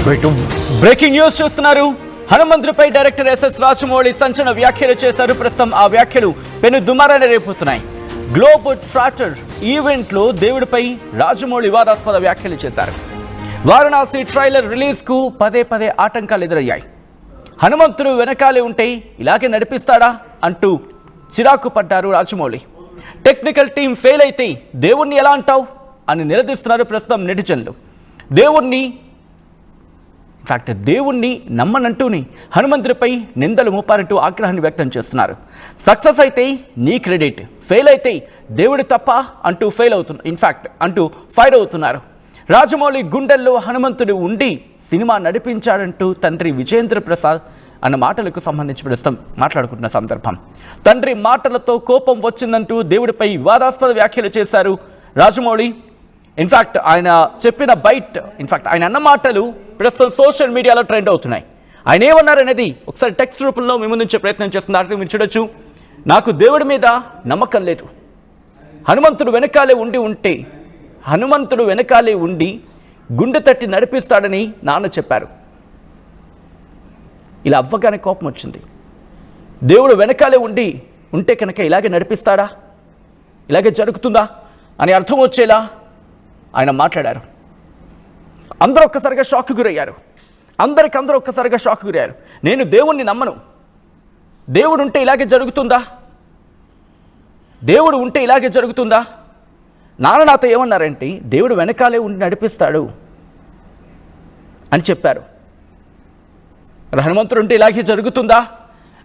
Breaking news చూస్తున్నారు. హనుమంతుడిపై director SS Rajamouli సంచలన వ్యాఖ్యలు చేశారు. ప్రస్తుతం ఆ వ్యాఖ్యలు పెను దుమారాన్ని రేపుతున్నాయి. గ్లోబ్ ట్రాటర్ ఈవెంట్ లో దేవుడిపై రాజమౌళి వివాదాస్పద వ్యాఖ్యలు చేశారు. వారణాసి ట్రైలర్ రిలీజ్ కు పదే పదే ఆటంకాలు ఎదురయ్యాయి. హనుమంతుడు వెనకాలే ఉంటే ఇలాగే నడిపిస్తాడా అంటూ చిరాకు పడ్డారు రాజమౌళి. టెక్నికల్ టీం ఫెయిల్ అయితే దేవుణ్ణి ఎలా అంటావు అని నిలదీస్తున్నారు ప్రస్తుతం నెటిజన్లు. దేవుణ్ణి నమ్మనంటూని హనుమంతుడిపై నిందలు మోపారంటూ ఆగ్రహాన్ని వ్యక్తం చేస్తున్నారు. సక్సెస్ అయితే నీ క్రెడిట్, ఫెయిల్ అయితే దేవుడి తప్ప అంటూ ఫైర్ అవుతున్నారు. రాజమౌళి గుండెల్లో హనుమంతుడు ఉండి సినిమా నడిపించాడంటూ తండ్రి విజేంద్ర ప్రసాద్ అన్న మాటలకు సంబంధించి ప్రస్తుతం మాట్లాడుకుంటున్న సందర్భం. తండ్రి మాటలతో కోపం వచ్చిందంటూ దేవుడిపై వివాదాస్పద వ్యాఖ్యలు చేశారు రాజమౌళి. ఆయన చెప్పిన ఆయన అన్న మాటలు ప్రస్తుతం సోషల్ మీడియాలో ట్రెండ్ అవుతున్నాయి. ఆయన ఏమన్నారనేది ఒకసారి టెక్స్ట్ రూపంలో మీ ముందుంచే ప్రయత్నం చేస్తున్నారు. మీరు చూడొచ్చు. నాకు దేవుడి మీద నమ్మకం లేదు. హనుమంతుడు వెనకాలే ఉండి గుండె తట్టి నడిపిస్తాడని నాన్న చెప్పారు. ఇలా అవ్వగానే కోపం వచ్చింది. దేవుడు వెనకాలే ఉంటే కనుక ఇలాగే నడిపిస్తాడా, ఇలాగే జరుగుతుందా అని అర్థం వచ్చేలా ఆయన మాట్లాడారు. అందరూ ఒక్కసారిగా షాక్కి గురయ్యారు. అందరూ ఒక్కసారిగా షాక్కి గురయ్యారు. నేను దేవుణ్ణి నమ్మను. దేవుడు ఉంటే ఇలాగే జరుగుతుందా? నాన్న నాతో ఏమన్నారంటే దేవుడు వెనకాలే ఉండి నడిపిస్తాడు అని చెప్పారు. హనుమంతుడు ఉంటే ఇలాగే జరుగుతుందా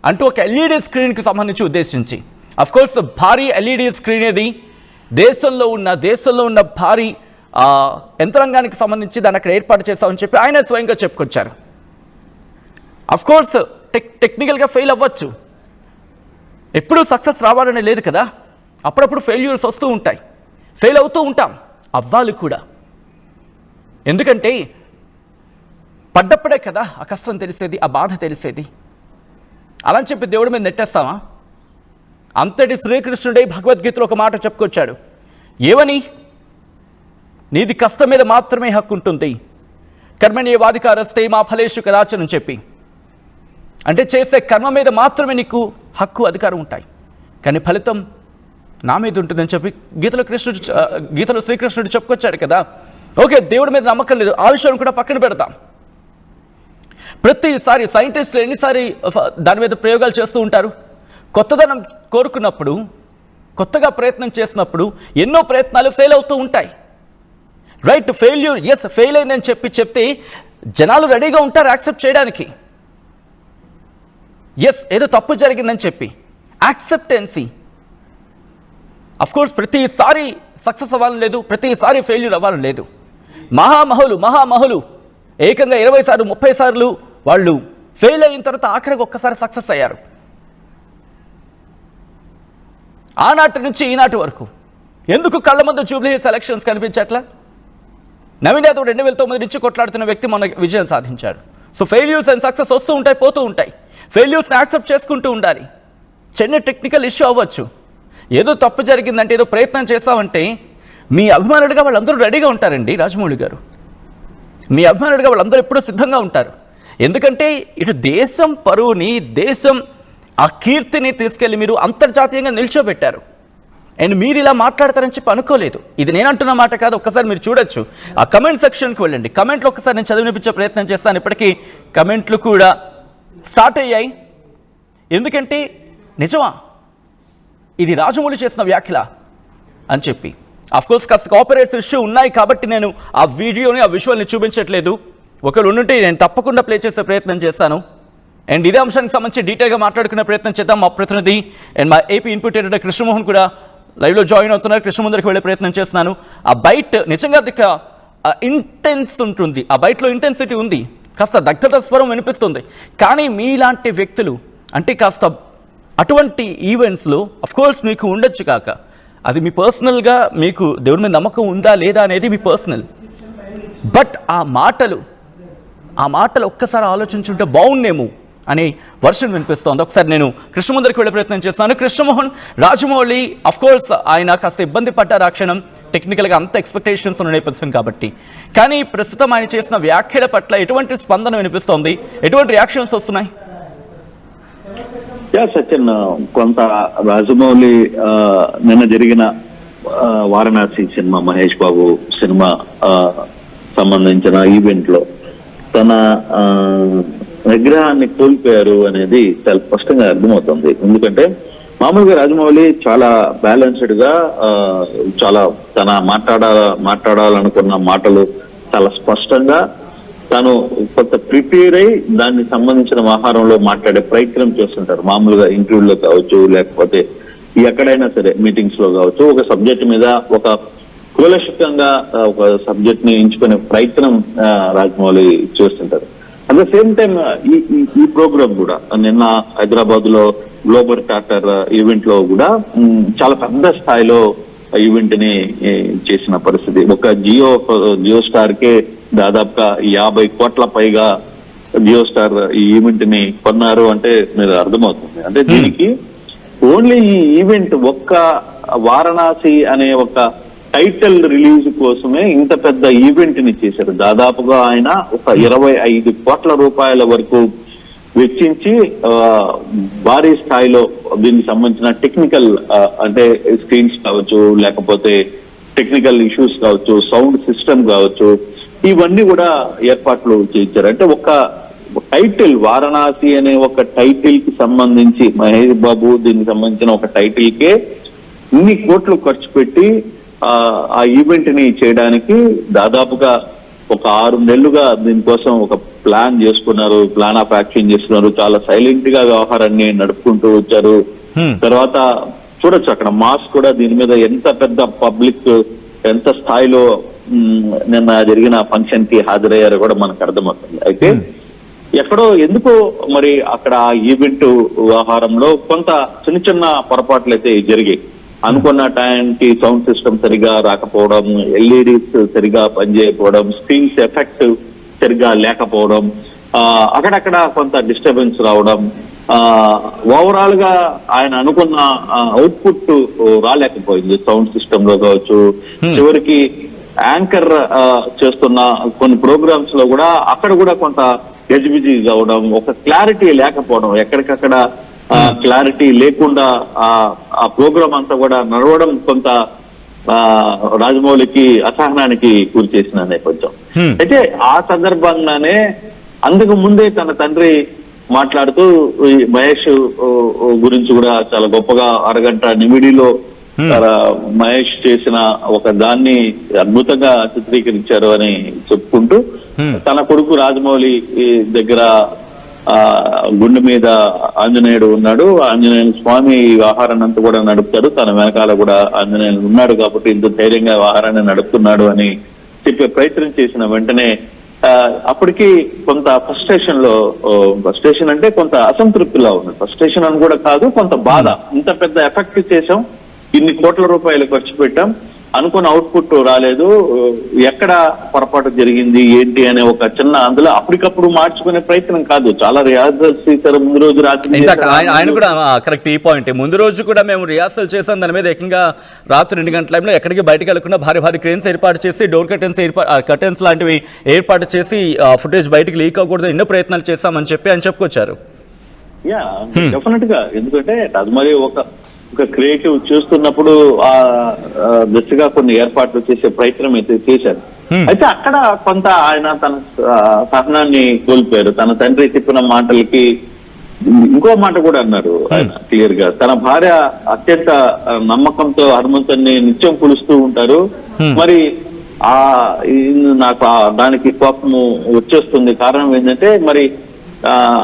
అంటూ ఒక ఎల్ఈడి స్క్రీన్కి సంబంధించి ఉద్దేశించి, అఫ్కోర్స్ భారీ ఎల్ఈడి స్క్రీన్ ఇది దేశంలో ఉన్న భారీ యంత్రాంగానికి సంబంధించి దాన్ని అక్కడ ఏర్పాటు చేస్తామని చెప్పి ఆయన స్వయంగా చెప్పుకొచ్చారు. అఫ్కోర్స్ టెక్నికల్గా ఫెయిల్ అవ్వచ్చు, ఎప్పుడూ సక్సెస్ రావాలనే లేదు కదా. అప్పుడప్పుడు ఫెయిల్యూర్స్ వస్తూ ఉంటాయి, ఫెయిల్ అవుతూ ఉంటాం, అవ్వాలి కూడా. ఎందుకంటే పడ్డప్పుడే కదా ఆ కష్టం తెలిసేది, ఆ బాధ తెలిసేది. అలా అని చెప్పి దేవుడి మీద నెట్టేస్తామా? అంతటి శ్రీకృష్ణుడే భగవద్గీతలో ఒక మాట చెప్పుకొచ్చాడు. ఏమని? నీది కష్టం మీద మాత్రమే హక్కు ఉంటుంది, కర్మణ్యేవాధికారస్తే మా ఫలేషు కదాచనం చెప్పి. అంటే చేసే కర్మ మీద మాత్రమే నీకు హక్కు అధికారం ఉంటాయి, కానీ ఫలితం నా మీద ఉంటుందని చెప్పి గీతలో శ్రీకృష్ణుడు చెప్పుకొచ్చాడు కదా. ఓకే, దేవుడి మీద నమ్మకం లేదు, ఆ విషయం కూడా పక్కన పెడతాం. ప్రతిసారి సైంటిస్టులు ఎన్నిసారి దాని మీద ప్రయోగాలు చేస్తూ ఉంటారు. కొత్తదనం కోరుకున్నప్పుడు, కొత్తగా ప్రయత్నం చేసినప్పుడు ఎన్నో ప్రయత్నాలు ఫెయిల్ అవుతూ ఉంటాయి. రైట్, ఫెయిల్ అయిందని చెప్తే జనాలు రెడీగా ఉంటారు యాక్సెప్ట్ చేయడానికి. ఏదో తప్పు జరిగిందని చెప్పి యాక్సెప్టెన్సీ. అఫ్కోర్స్ ప్రతిసారి సక్సెస్ అవ్వాలని లేదు, ప్రతిసారి ఫెయిల్యూర్ అవ్వాలని లేదు. మహామహులు ఏకంగా 20 సార్లు 30 సార్లు వాళ్ళు ఫెయిల్ అయిన తర్వాత ఆఖరికి ఒక్కసారి సక్సెస్ అయ్యారు. ఆనాటి నుంచి ఈనాటి వరకు ఎందుకు కళ్ళ ముందు జూబ్లీ సెలక్షన్స్ కనిపించట్లా? నవీన్ యాదవ్ 2009 నుంచి కొట్లాడుతున్న వ్యక్తి మొన్న విజయం సాధించాడు. సో ఫెయిల్యూర్స్ అండ్ సక్సెస్ వస్తూ ఉంటాయి, పోతూ ఉంటాయి. ఫెయిల్యూర్స్ని యాక్సెప్ట్ చేసుకుంటూ ఉండాలి. చిన్న టెక్నికల్ ఇష్యూ అవ్వచ్చు, ఏదో తప్పు జరిగిందంటే, ఏదో ప్రయత్నం చేస్తామంటే మీ అభిమానులుగా వాళ్ళందరూ రెడీగా ఉంటారండి. రాజమౌళి గారు, మీ అభిమానులుగా వాళ్ళందరూ ఎప్పుడూ సిద్ధంగా ఉంటారు. ఎందుకంటే ఇటు దేశం పరువుని, దేశం ఆ కీర్తిని తీసుకెళ్ళి మీరు అంతర్జాతీయంగా నిల్చోబెట్టారు. అండ్ మీరు ఇలా మాట్లాడతారని చెప్పి అనుకోలేదు. ఇది నేను అంటున్న మాట కాదు, ఒక్కసారి మీరు చూడొచ్చు. ఆ కమెంట్ సెక్షన్కి వెళ్ళండి. కమెంట్లు ఒక్కసారి నేను చదివినిపించే ప్రయత్నం చేస్తాను. ఇప్పటికీ కమెంట్లు కూడా స్టార్ట్ అయ్యాయి. ఎందుకంటే నిజమా ఇది రాజమౌళి చేసిన వ్యాఖ్యల అని చెప్పి. అఫ్కోర్స్ కాస్త కాపీరైట్స్ ఇష్యూ ఉన్నాయి కాబట్టి నేను ఆ వీడియోని, ఆ విజువల్ని చూపించట్లేదు. ఒకరు ఉంటే నేను తప్పకుండా ప్లే చేసే ప్రయత్నం చేస్తాను. అండ్ ఇదే అంశానికి సంబంధించి డీటెయిల్గా మాట్లాడుకునే ప్రయత్నం చేద్దాం. మా ప్రతినిధి అండ్ మా ఏపీ ఇన్పుట్ ఎడిటర్ కృష్ణమోహన్ కూడా లైవ్లో జాయిన్ అవుతున్నారు. కృష్ణ ముందరికి వెళ్ళే ప్రయత్నం చేస్తున్నాను. ఆ బైట్ నిజంగా ఇంటెన్స్ ఉంటుంది, ఆ బైట్లో ఇంటెన్సిటీ ఉంది, కాస్త దగ్ధత స్వరం వినిపిస్తుంది. కానీ మీలాంటి వ్యక్తులు అంటే కాస్త అటువంటి ఈవెంట్స్లో అఫ్కోర్స్ మీకు ఉండొచ్చు కాక, అది మీ పర్సనల్గా మీకు దేవుడి మీద నమ్మకం ఉందా లేదా అనేది మీ పర్సనల్. బట్ ఆ మాటలు ఒక్కసారి ఆలోచించుంటే బాగుండేమో అనే వర్షన్ వినిపిస్తోంది. ఒకసారి నేను కృష్ణ ముందరికి వెళ్ళే ప్రయత్నం చేస్తాను. కృష్ణమోహన్, రాజమౌళి అఫ్కోర్స్ ఆయన కాస్త ఇబ్బంది పడ్డారు ఆ క్షణం. టెక్నికల్గా అంత ఎక్స్పెక్టేషన్స్ ఉన్న నేపథ్యం కాబట్టి. కానీ ప్రస్తుతం ఆయన చేసిన వ్యాఖ్యల పట్ల ఎటువంటి స్పందన వినిపిస్తోంది, ఎటువంటి రియాక్షన్స్ వస్తున్నాయి? సచిన్, కొంత రాజమౌళి నిన్న జరిగిన వారణాసి సినిమా, మహేష్ బాబు సినిమా సంబంధించిన ఈవెంట్ లో తన విగ్రహాన్ని కోల్పోయారు అనేది చాలా స్పష్టంగా అర్థమవుతుంది. ఎందుకంటే మామూలుగా రాజమౌళి చాలా బ్యాలెన్స్డ్ గా చాలా తన మాట్లాడాలనుకున్న మాటలు చాలా స్పష్టంగా తాను కొంత ప్రిపేర్ అయి దానికి సంబంధించిన వ్యవహారంలో మాట్లాడే ప్రయత్నం చేస్తుంటారు. మామూలుగా ఇంటర్వ్యూలో కావచ్చు, లేకపోతే ఎక్కడైనా సరే మీటింగ్స్ లో కావచ్చు, ఒక సబ్జెక్ట్ మీద ఒక కూలశికంగా ఒక సబ్జెక్ట్ ని ఎంచుకునే ప్రయత్నం రాజమౌళి చేస్తుంటారు. అట్ ద సేమ్ టైం ఈ ప్రోగ్రామ్ కూడా నిన్న హైదరాబాద్ లో గ్లోబల్ టాటర్ ఈవెంట్ లో కూడా చాలా పెద్ద స్థాయిలో ఈవెంట్ ని చేసిన పరిస్థితి. ఒక జియో స్టార్ కే దాదాపుగా 50 కోట్ల పైగా జియో స్టార్ ఈ ఈవెంట్ ని కొన్నారు అంటే మీరు అర్థమవుతుంది. అంటే దీనికి ఓన్లీ ఈ ఈవెంట్ ఒక్క వారణాసి అనే ఒక టైటిల్ రిలీజ్ కోసమే ఇంత పెద్ద ఈవెంట్ ని చేశారు. దాదాపుగా ఆయన ఒక 25 కోట్ల రూపాయల వరకు వెచ్చించి భారీ స్థాయిలో దీనికి సంబంధించిన టెక్నికల్ అంటే స్క్రీన్స్ కావచ్చు, లేకపోతే టెక్నికల్ ఇష్యూస్ కావచ్చు, సౌండ్ సిస్టమ్ కావచ్చు, ఇవన్నీ కూడా ఏర్పాట్లు చేయించారు. అంటే ఒక టైటిల్ వారణాసి అనే ఒక టైటిల్ కి సంబంధించి మహేష్ బాబు దీనికి సంబంధించిన ఒక టైటిల్ కే ఇన్ని కోట్లు ఖర్చు పెట్టి ఆ ఈవెంట్ ని చేయడానికి దాదాపుగా ఒక 6 నెలలుగా దీనికోసం ఒక ప్లాన్ చేసుకున్నారు, ప్లాన్ ఆఫ్ యాక్షన్ చేస్తున్నారు. చాలా సైలెంట్ గా వ్యవహారాన్ని నడుపుకుంటూ వచ్చారు. తర్వాత చూడొచ్చు అక్కడ మాస్ కూడా దీని మీద ఎంత పెద్ద పబ్లిక్ ఎంత స్థాయిలో నిన్న జరిగిన ఫంక్షన్ కి హాజరయ్యారో కూడా మనకు అర్థమవుతుంది. అయితే ఎక్కడో ఎందుకో మరి అక్కడ ఈవెంట్ వ్యవహారంలో కొంత చిన్న పొరపాట్లు అయితే జరిగాయి. అనుకున్న టైంకి సౌండ్ సిస్టమ్ సరిగా రాకపోవడం, ఎల్ఈడీస్ సరిగా పనిచేయకపోవడం, స్క్రీన్స్ ఎఫెక్ట్ సరిగా లేకపోవడం, అక్కడక్కడ కొంత డిస్టర్బెన్స్ రావడం, ఓవరాల్ గా ఆయన అనుకున్న అవుట్పుట్ రాలేకపోయింది సౌండ్ సిస్టమ్ లో కావచ్చు. చివరికి యాంకర్ చేస్తున్న కొన్ని ప్రోగ్రామ్స్ లో కూడా అక్కడ కూడా కొంత గజిబిజి కావడం, ఒక క్లారిటీ లేకపోవడం, ఎక్కడికక్కడ క్లారిటీ లేకుండా ఆ ప్రోగ్రామ్ అంతా కూడా నడవడం కొంత రాజమౌళికి అసహనానికి గురి చేసిన నేపథ్యం. అయితే ఆ సందర్భంగానే అందుకు ముందే తన తండ్రి మాట్లాడుతూ మహేష్ గురించి కూడా చాలా గొప్పగా అరగంట నిమిడిలో మహేష్ చేసిన ఒక దాన్ని అద్భుతంగా చిత్రీకరించారు అని చెప్పుకుంటూ తన కొడుకు రాజమౌళి దగ్గర గుండె మీద ఆంజనేయుడు ఉన్నాడు, ఆంజనేయుని స్వామి ఈ వ్యవహారాన్ని అంతా కూడా నడుపుతాడు, తన వెనకాల కూడా ఆంజనేయుడు ఉన్నాడు కాబట్టి ఇంత ధైర్యంగా వ్యవహారాన్ని నడుపుతున్నాడు అని చెప్పే ప్రయత్నం చేసిన వెంటనే అప్పటికి కొంత ఫ్రస్ట్రేషన్ అంటే కొంత అసంతృప్తిలో ఉంది. ఫ్రస్ట్రేషన్ అని కూడా కాదు, కొంత బాధ. ఇంత పెద్ద ఎఫెక్ట్ చేసాం, ఇన్ని కోట్ల రూపాయలు ఖర్చు పెట్టాం, అనుకున్న అవుట్పుట్ రాలేదు, ఎక్కడ పొరపాటు జరిగింది ఏంటి అనే ఒక చిన్న అందులో అప్పటికప్పుడు మార్చుకునే ప్రయత్నం కాదు. చాలా రిహార్సల్స్ చేశారు ముందు రోజు రాత్రి. ఆయన కూడా కరెక్ట్, ఈ పాయింట్ ముందు రోజు కూడా మేము రిహార్సల్ చేసాం, దాని మీద ఏకంగా రాత్రి 2 గంటల టైంలో ఎక్కడికి బయటకు వెళ్ళకుండా భారీ క్రేన్స్ ఏర్పాటు చేసి డోర్ కర్టెన్స్ లాంటివి ఏర్పాటు చేసి ఫుటేజ్ బయటకు లీక్ అవ్వకూడదు ఎన్నో ప్రయత్నాలు చేస్తామని చెప్పి ఆయన చెప్పుకొచ్చారు. డెఫినెట్ గా, ఎందుకంటే రాజమౌళి ఒక క్రియేటివ్ చూస్తున్నప్పుడు ఆ దశగా కొన్ని ఏర్పాట్లు చేసే ప్రయత్నం అయితే చేశారు. అయితే అక్కడ కొంత ఆయన తన సహనాన్ని కోల్పోయారు. తన తండ్రి చెప్పిన మాటలకి ఇంకో మాట కూడా అన్నారు ఆయన క్లియర్ గా. తన భార్య అత్యంత నమ్మకంతో హనుమంతుని నిత్యం కొలుస్తూ ఉంటారు, మరి నాకు దానికి కోపము వచ్చేస్తుంది. కారణం ఏంటంటే మరి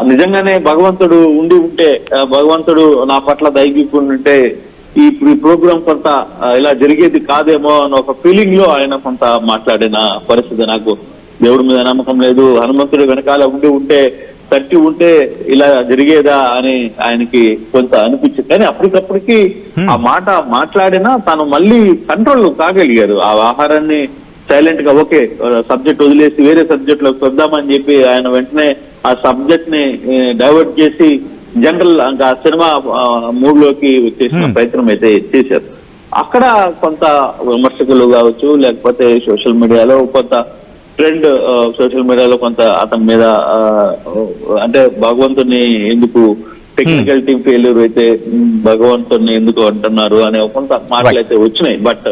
నిజంగానే భగవంతుడు ఉంటే భగవంతుడు నా పట్ల దయగీపుంటే ఈ ప్రోగ్రాం కొంత ఇలా జరిగేది కాదేమో అని ఒక ఫీలింగ్ లో ఆయన కొంత మాట్లాడిన పరిస్థితి. నాకు దేవుడి మీద నమ్మకం లేదు, హనుమంతుడు వెనకాల ఉంటే తట్టి ఉంటే ఇలా జరిగేదా అని ఆయనకి కొంత అనిపించింది. కానీ అప్పటికప్పటికి ఆ మాట మాట్లాడినా తను మళ్ళీ కంట్రోల్ కాగలిగారు. ఆ ఆహారాన్ని సైలెంట్ గా ఓకే సబ్జెక్ట్ వదిలేసి వేరే సబ్జెక్ట్ లోకి వద్దామని చెప్పి ఆయన వెంటనే ఆ సబ్జెక్ట్ ని డైవర్ట్ చేసి జనరల్ ఇంకా సినిమా మూడ్ లోకి వచ్చేసిన ప్రయత్నం అయితే చేశారు. అక్కడ కొంత విమర్శకులు కావచ్చు, లేకపోతే సోషల్ మీడియాలో కొంత ట్రెండ్, సోషల్ మీడియాలో కొంత అతని మీద అంటే భగవంతుని ఎందుకు టెక్నికల్ టీమ్ ఫెయిల్యూర్ అయితే భగవంతుని ఎందుకు అంటున్నారు అనే కొంత మాటలు అయితే వచ్చినాయి. బట్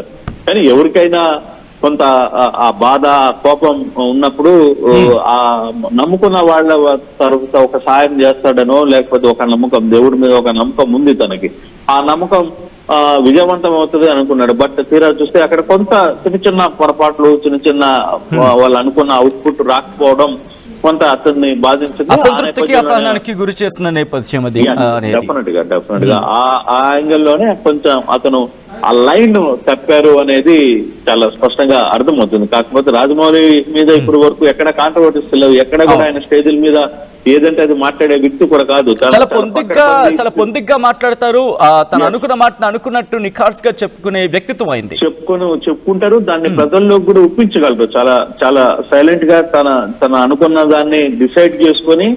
కానీ ఎవరికైనా కొంత ఆ బాధ, కోపం ఉన్నప్పుడు ఆ నమ్ముకున్న వాళ్ళ తరఫున ఒక సాయం చేస్తాడనో, లేకపోతే ఒక నమ్మకం, దేవుడి మీద ఒక నమ్మకం ఉంది తనకి, ఆ నమ్మకం విజయవంతం అవుతుంది అనుకున్నాడు. బట్ తీరా చూస్తే అక్కడ కొంత చిన్న చిన్న పొరపాట్లు, చిన్న చిన్న వాళ్ళు అనుకున్న అవుట్పుట్ రాకపోవడం కొంత అతన్ని బాధించింది. అసంతృప్తికి, అసహనానికి గురి చేసిన నేపథ్యం అది. డెఫినెట్ గా ఆ యాంగిల్ లోనే కొంచెం అతను ఆ లైన్ తప్పారు అనేది చాలా స్పష్టంగా అర్థమవుతుంది. కాకపోతే రాజమౌళి మీద ఇప్పుడు వరకు ఎక్కడ కాంట్రవర్సీస్ లేవు, ఎక్కడ కూడా ఆయన స్టేజ్ల మీద ఏదంటే అది మాట్లాడే వ్యక్తి కూడా కాదు. చాలా పొందిగ్గా మాట్లాడతారు. తను అనుకున్న మాటను అనుకున్నట్టు నిఖార్స్ గా చెప్పుకునే వ్యక్తిత్వం అయింది. చెప్పుకుంటారు, దాన్ని ప్రజల్లోకి కూడా ఒప్పించగలరు. చాలా చాలా సైలెంట్ గా తన అనుకున్న దాన్ని డిసైడ్ చేసుకొని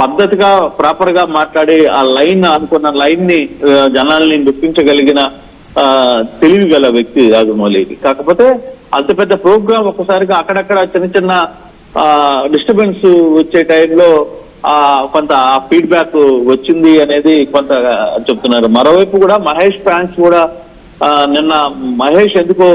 పద్ధతిగా ప్రాపర్ గా మాట్లాడి ఆ లైన్, అనుకున్న లైన్ ని జనాల్ని ఒప్పించగలిగిన తెలివి గల వ్యక్తి రాజమౌళి. కాకపోతే అంత పెద్ద ప్రోగ్రామ్ ఒక్కసారిగా అక్కడక్కడ చిన్న చిన్న డిస్టర్బెన్స్ వచ్చే టైంలో కొంత ఫీడ్బ్యాక్ వచ్చింది అనేది కొంత చెప్తున్నారు. మరోవైపు కూడా మహేష్ ఫ్యాన్స్ కూడా నిన్న మహేష్ ఎందుకో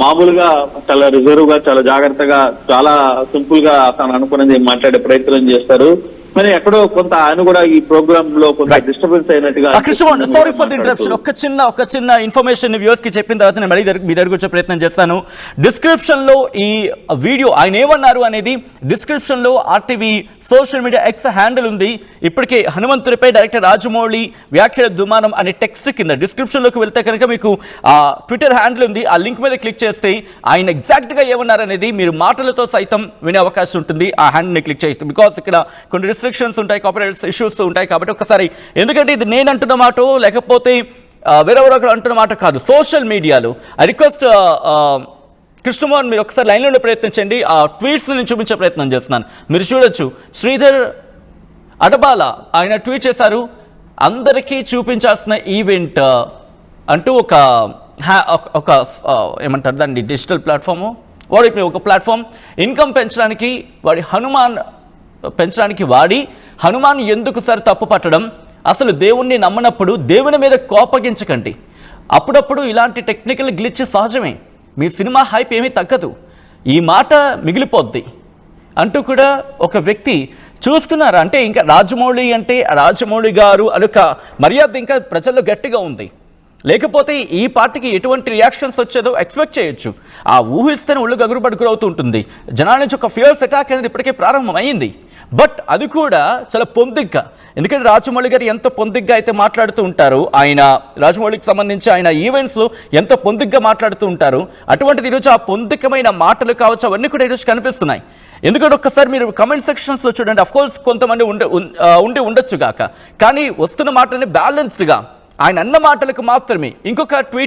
మామూలుగా చాలా రిజర్వ్ గా, చాలా జాగ్రత్తగా, చాలా సింపుల్ గా తను అనుకున్నది మాట్లాడే ప్రయత్నం చేస్తారు. మరి ఎక్కడో కొంత ఆయన కూడా ఈ ప్రోగ్రామ్ లో కొంత డిస్టర్బెన్స్ అయినట్టుగా. Sorry for the interruption. ఒక చిన్న ఇన్ఫర్మేషన్ వ్యూవర్స్ కి చెప్పిన తర్వాత నేను మళ్ళీ మీ దగ్గరకు వచ్చే ప్రయత్నం చేస్తాను. డిస్క్రిప్షన్ లో ఈ వీడియో ఆయన ఏమన్నారు అనేది డిస్క్రిప్షన్ లో RTV social media X handle ఉంది. ఇప్పటికే హనుమంతుడిపై డైరెక్టర్ రాజమౌళి వ్యాఖ్యల దుమానం అనే టెక్స్ట్ కింద డిస్క్రిప్షన్ లోకి వెళ్తే కనుక మీకు ఆ ట్విట్టర్ హ్యాండిల్ ఉంది. ఆ లింక్ మీద క్లిక్ చేస్తే ఆయన ఎగ్జాక్ట్ గా ఏమన్నారు అనేది మీరు మాటలతో సైతం వినే అవకాశం ఉంటుంది. ఆ హ్యాండిల్ ని క్లిక్ చేస్తే, బికాస్ ఇక్కడ కొన్ని రిస్ట్రిక్షన్స్ ఉంటాయి, కాపీరైట్ ఇష్యూస్ ఉంటాయి. కాబట్టి ఒకసారి, ఎందుకంటే ఇది నేను అంటున్న మాట లేకపోతే వేరెవరో ఒకరు అంటున్న మాట కాదు, సోషల్ మీడియాలో ఐ రిక్వెస్ట్ కృష్ణమోహన్ మీరు ఒకసారి లైన్లో ఉండే ప్రయత్నించండి. ఆ ట్వీట్స్ నేను చూపించే ప్రయత్నం చేస్తున్నాను. మీరు చూడొచ్చు, శ్రీధర్ అడబాల ఆయన ట్వీట్ చేశారు, అందరికీ చూపించాల్సిన ఈవెంట్ అంటూ ఒక ఏమంటారు దాన్ని, డిజిటల్ ప్లాట్ఫాము, వాడి ఒక ప్లాట్ఫామ్ ఇన్కమ్ పెంచడానికి వాడి హనుమాన్ ఎందుకు సార్ తప్పు పట్టడం? అసలు దేవుణ్ణి నమ్మనప్పుడు దేవుని మీద కోపగించకండి. అప్పుడప్పుడు ఇలాంటి టెక్నికల్ గ్లిచ్ సహజమే, మీ సినిమా హైప్ ఏమీ తగ్గదు, ఈ మాట మిగిలిపోద్ది అంటూ కూడా ఒక వ్యక్తి చూస్తున్నారా. అంటే ఇంకా రాజమౌళి అంటే రాజమౌళి గారు అదొక మర్యాద ఇంకా ప్రజల్లో గట్టిగా ఉంది. లేకపోతే ఈ పార్టీకి ఎటువంటి రియాక్షన్స్ వచ్చేదో ఎక్స్పెక్ట్ చేయొచ్చు. ఆ ఊహిస్తేనే ఒళ్ళు గగురుబడుగురవుతూ ఉంటుంది. జనాల నుంచి ఒక ఫియర్స్ అటాక్ అనేది ఇప్పటికే ప్రారంభమైంది. బట్ అది కూడా చాలా పొందిగ్గా, ఎందుకంటే రాజమౌళి గారు ఎంత పొందిగ్గా అయితే మాట్లాడుతూ ఉంటారు, ఆయన రాజమౌళికి సంబంధించి ఆయన ఈవెంట్స్లో ఎంత పొందిగ్గా మాట్లాడుతూ ఉంటారు, అటువంటిది ఈరోజు ఆ పొందికమైన మాటలు కావచ్చు అవన్నీ కూడా ఈరోజు కనిపిస్తున్నాయి. ఎందుకంటే ఒక్కసారి మీరు కమెంట్ సెక్షన్స్లో చూడండి, అఫ్కోర్స్ కొంతమంది ఉండొచ్చు గాక, కానీ వస్తున్న మాటని బ్యాలెన్స్డ్గా ఆయన అన్న మాటలకు మాత్రమే ఇంకొక ట్వీట్